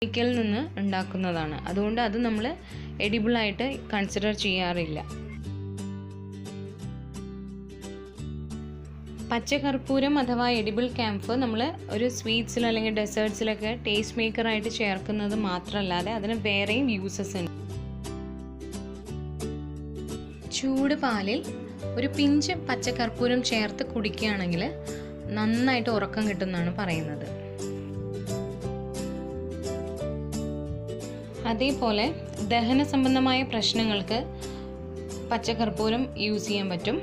കെമിക്കലിൽ നിന്ന് ഉണ്ടാക്കുന്നതാണ്. അതുകൊണ്ട് അത് നമ്മൾ എഡിബിളായിട്ട് കൺസിഡർ ചെയ്യാറില്ല. പച്ചകർപ്പൂരം അഥവാ എഡിബിൾ ക്യാംഫർ നമ്മൾ ഒരു സ്വീറ്റ്സിൽ അല്ലെങ്കിൽ ഡെസേർട്സിലൊക്കെ ടേസ്റ്റ് മേക്കറായിട്ട് ചേർക്കുന്നത് മാത്രമല്ലാതെ അതിന് വേറെയും യൂസസ് ഉണ്ട്. ചൂട് പാലിൽ ഒരു പിഞ്ച് പച്ചക്കർപ്പൂരം ചേർത്ത് കുടിക്കുകയാണെങ്കിൽ നന്നായിട്ട് ഉറക്കം കിട്ടുമെന്നാണ് പറയുന്നത്. അതേപോലെ ദഹന സംബന്ധമായ പ്രശ്നങ്ങൾക്ക് പച്ചക്കർപ്പൂരം യൂസ് ചെയ്യാൻ പറ്റും.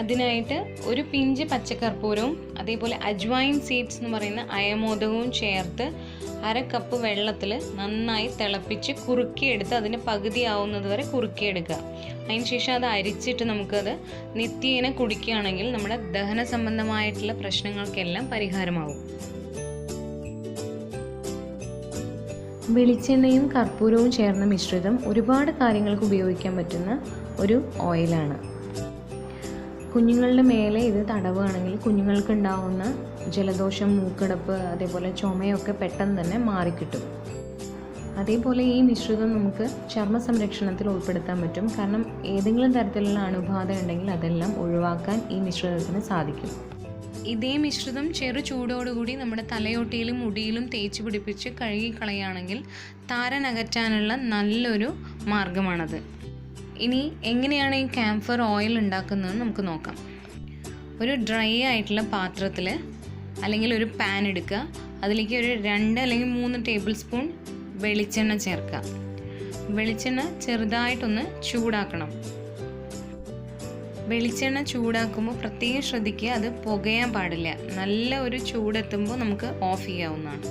അതിനായിട്ട് ഒരു പിഞ്ച് പച്ചക്കർപ്പൂരവും അതേപോലെ അജ്വൈൻ സീഡ്സ് എന്ന് പറയുന്ന അയമോദകവും ചേർത്ത് 1/2 കപ്പ് വെള്ളത്തിൽ നന്നായി തിളപ്പിച്ച് കുറുക്കിയെടുത്ത് അതിന് പകുതിയാവുന്നത് വരെ കുറുക്കിയെടുക്കുക. അതിനുശേഷം അത് അരിച്ചിട്ട് നമുക്കത് നിത്യേന കുടിക്കുകയാണെങ്കിൽ നമ്മുടെ ദഹന സംബന്ധമായിട്ടുള്ള പ്രശ്നങ്ങൾക്കെല്ലാം പരിഹാരമാവും. വെളിച്ചെണ്ണയും കർപ്പൂരവും ചേർന്ന മിശ്രിതം ഒരുപാട് കാര്യങ്ങൾക്ക് ഉപയോഗിക്കാൻ പറ്റുന്ന ഒരു ഓയിലാണ്. കുഞ്ഞുങ്ങളുടെ മേലെ ഇത് തടവുകയാണെങ്കിൽ കുഞ്ഞുങ്ങൾക്ക് ഉണ്ടാവുന്ന ജലദോഷം, മൂക്കടപ്പ്, അതേപോലെ ചുമയൊക്കെ പെട്ടെന്ന് തന്നെ മാറിക്കിട്ടും. അതേപോലെ ഈ മിശ്രിതം നമുക്ക് ചർമ്മ സംരക്ഷണത്തിൽ ഉൾപ്പെടുത്താൻ പറ്റും. കാരണം ഏതെങ്കിലും തരത്തിലുള്ള അണുബാധ ഉണ്ടെങ്കിൽ അതെല്ലാം ഒഴിവാക്കാൻ ഈ മിശ്രിതത്തിന് സാധിക്കും. ഇതേ മിശ്രിതം ചെറു ചൂടോടുകൂടി നമ്മുടെ തലയോട്ടിയിലും മുടിയിലും തേച്ച് പിടിപ്പിച്ച് കഴുകിക്കളയുകയാണെങ്കിൽ താരൻ അകറ്റാനുള്ള നല്ലൊരു മാർഗമാണത്. ഇനി എങ്ങനെയാണ് ഈ ക്യാംഫർ ഓയിൽ ഉണ്ടാക്കുന്നത് നമുക്ക് നോക്കാം. ഒരു ഡ്രൈ ആയിട്ടുള്ള പാത്രത്തിൽ അല്ലെങ്കിൽ ഒരു പാൻ എടുക്കുക. അതിലേക്ക് ഒരു 2 അല്ലെങ്കിൽ 3 ടേബിൾ സ്പൂൺ വെളിച്ചെണ്ണ ചേർക്കുക. വെളിച്ചെണ്ണ ചെറുതായിട്ടൊന്ന് ചൂടാക്കണം. വെളിച്ചെണ്ണ ചൂടാക്കുമ്പോൾ പ്രത്യേകം ശ്രദ്ധിക്കുക, അത് പുകയാൻ പാടില്ല. നല്ല ഒരു ചൂടെത്തുമ്പോൾ നമുക്ക് ഓഫ് ചെയ്യാവുന്നതാണ്.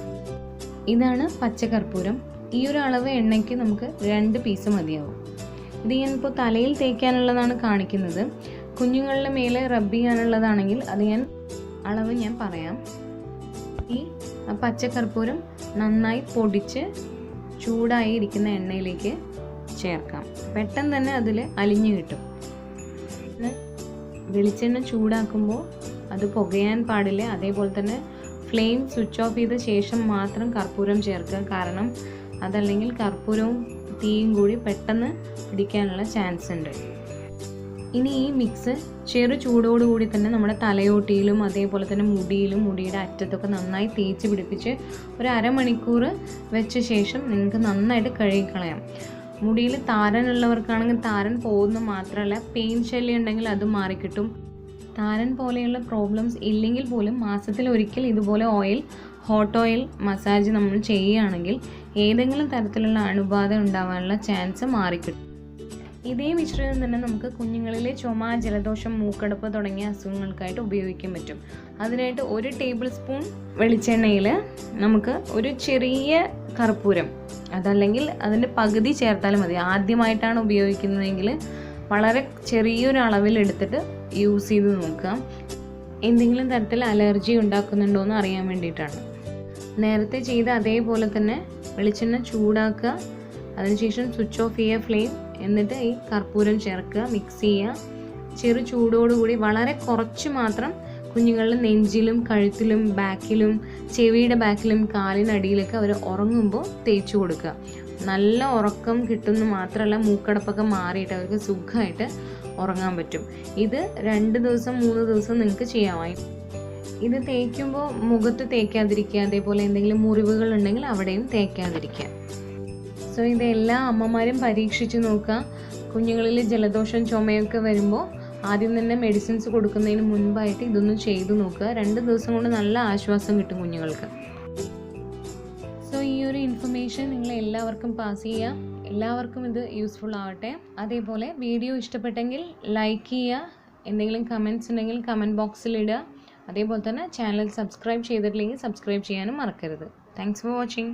ഇതാണ് പച്ചക്കർപ്പൂരം. ഈ ഒരു അളവ് എണ്ണയ്ക്ക് നമുക്ക് 2 പീസ് മതിയാവും. ഇത് ഞാനിപ്പോൾ തലയിൽ തേക്കാനുള്ളതാണ് കാണിക്കുന്നത്. കുഞ്ഞുങ്ങളുടെ മേലെ റബ്ബ് ചെയ്യാനുള്ളതാണെങ്കിൽ അത് അളവ് ഞാൻ പറയാം. ഈ പച്ചക്കർപ്പൂരം നന്നായി പൊടിച്ച് ചൂടായി ഇരിക്കുന്ന എണ്ണയിലേക്ക് ചേർക്കാം. പെട്ടെന്ന് തന്നെ അതിൽ അലിഞ്ഞു കിട്ടും. വെളിച്ചെണ്ണ ചൂടാക്കുമ്പോൾ അത് പുകയാൻ പാടില്ല. അതേപോലെ തന്നെ ഫ്ലെയിം സ്വിച്ച് ഓഫ് ചെയ്ത ശേഷം മാത്രം കർപ്പൂരം ചേർക്കുക. കാരണം അതല്ലെങ്കിൽ കർപ്പൂരവും തീയും കൂടി പെട്ടെന്ന് പിടിക്കാനുള്ള ചാൻസ് ഉണ്ട്. ഇനി ഈ മിക്സ് ചെറു ചൂടോടുകൂടി തന്നെ നമ്മുടെ തലയോട്ടിയിലും അതേപോലെ തന്നെ മുടിയുടെ അറ്റത്തൊക്കെ നന്നായി തേച്ച് പിടിപ്പിച്ച് ഒരു 1/2 മണിക്കൂർ വെച്ച ശേഷം നിങ്ങൾക്ക് നന്നായിട്ട് കഴുകിക്കളയാം. മുടിയിൽ താരനുള്ളവർക്കാണെങ്കിൽ താരൻ പോകുന്ന മാത്രമല്ല, പെയിൻ ശല്യം ഉണ്ടെങ്കിൽ അത് മാറിക്കിട്ടും. താരൻ പോലെയുള്ള പ്രോബ്ലംസ് ഇല്ലെങ്കിൽ പോലും മാസത്തിൽ ഒരിക്കൽ ഇതുപോലെ ഹോട്ട് ഓയിൽ മസാജ് നമ്മൾ ചെയ്യുകയാണെങ്കിൽ ഏതെങ്കിലും തരത്തിലുള്ള അണുബാധ ഉണ്ടാവാനുള്ള ചാൻസ് മാറിക്കിട്ടും. ഇതേ മിശ്രിതം തന്നെ നമുക്ക് കുഞ്ഞുങ്ങളിലെ ചുമ, ജലദോഷം, മൂക്കടപ്പ് തുടങ്ങിയ അസുഖങ്ങൾക്കായിട്ട് ഉപയോഗിക്കാൻ പറ്റും. അതിനായിട്ട് 1 ടേബിൾ സ്പൂൺ വെളിച്ചെണ്ണയിൽ നമുക്ക് ഒരു ചെറിയ കർപ്പൂരം, അതല്ലെങ്കിൽ അതിൻ്റെ പകുതി ചേർത്താലും മതി. ആദ്യമായിട്ടാണ് ഉപയോഗിക്കുന്നതെങ്കിൽ വളരെ ചെറിയൊരു അളവിൽ എടുത്തിട്ട് യൂസ് ചെയ്ത് നോക്കുക. എന്തെങ്കിലും തരത്തിൽ അലർജി ഉണ്ടാക്കുന്നുണ്ടോ എന്ന് അറിയാൻ വേണ്ടിയിട്ടാണ്. നേരത്തെ ചെയ്ത അതേപോലെ തന്നെ വെളിച്ചെണ്ണ ചൂടാക്കുക. അതിനുശേഷം സ്വിച്ച് ഓഫ് ചെയ്യുക ഫ്ലെയിം. എന്നിട്ട് ഈ കർപ്പൂരം ചേർക്കുക, മിക്സ് ചെയ്യുക. ചെറു ചൂടോടുകൂടി വളരെ കുറച്ച് മാത്രം കുഞ്ഞുങ്ങളുടെ നെഞ്ചിലും കഴുത്തിലും ബാക്കിലും ചെവിയുടെ ബാക്കിലും കാലിനടിയിലൊക്കെ അവർ ഉറങ്ങുമ്പോൾ തേച്ച് കൊടുക്കുക. നല്ല ഉറക്കം കിട്ടുമെന്ന് മാത്രമല്ല, മൂക്കടപ്പൊക്കെ മാറിയിട്ട് അവർക്ക് സുഖമായിട്ട് ഉറങ്ങാൻ പറ്റും. ഇത് 2 ദിവസം 3 ദിവസം നിങ്ങൾക്ക് ചെയ്യാമായി. ഇത് തേക്കുമ്പോൾ മുഖത്ത് തേക്കാതിരിക്കുക. അതേപോലെ എന്തെങ്കിലും മുറിവുകൾ ഉണ്ടെങ്കിൽ അവിടെയും തേക്കാതിരിക്കുക. സോ ഇതെല്ലാ അമ്മമാരും പരീക്ഷിച്ച് നോക്കുക. കുഞ്ഞുങ്ങളിൽ ജലദോഷം, ചുമയൊക്കെ വരുമ്പോൾ ആദ്യം തന്നെ മെഡിസിൻസ് കൊടുക്കുന്നതിന് മുൻപായിട്ട് ഇതൊന്ന് ചെയ്തു നോക്കുക. 2 ദിവസം കൊണ്ട് നല്ല ആശ്വാസം കിട്ടും കുഞ്ഞുങ്ങൾക്ക്. സോ ഈ ഒരു ഇൻഫർമേഷൻ നിങ്ങൾ എല്ലാവർക്കും പാസ് ചെയ്യുക. എല്ലാവർക്കും ഇത് യൂസ്ഫുൾ ആവട്ടെ. അതേപോലെ വീഡിയോ ഇഷ്ടപ്പെട്ടെങ്കിൽ ലൈക്ക് ചെയ്യുക. എന്തെങ്കിലും കമൻറ്റ്സ് ഉണ്ടെങ്കിൽ കമൻറ്റ് ബോക്സിൽ ഇടുക. അതേപോലെ തന്നെ ചാനൽ സബ്സ്ക്രൈബ് ചെയ്തിട്ടില്ലെങ്കിൽ സബ്സ്ക്രൈബ് ചെയ്യാനും മറക്കരുത്. Thanks for watching.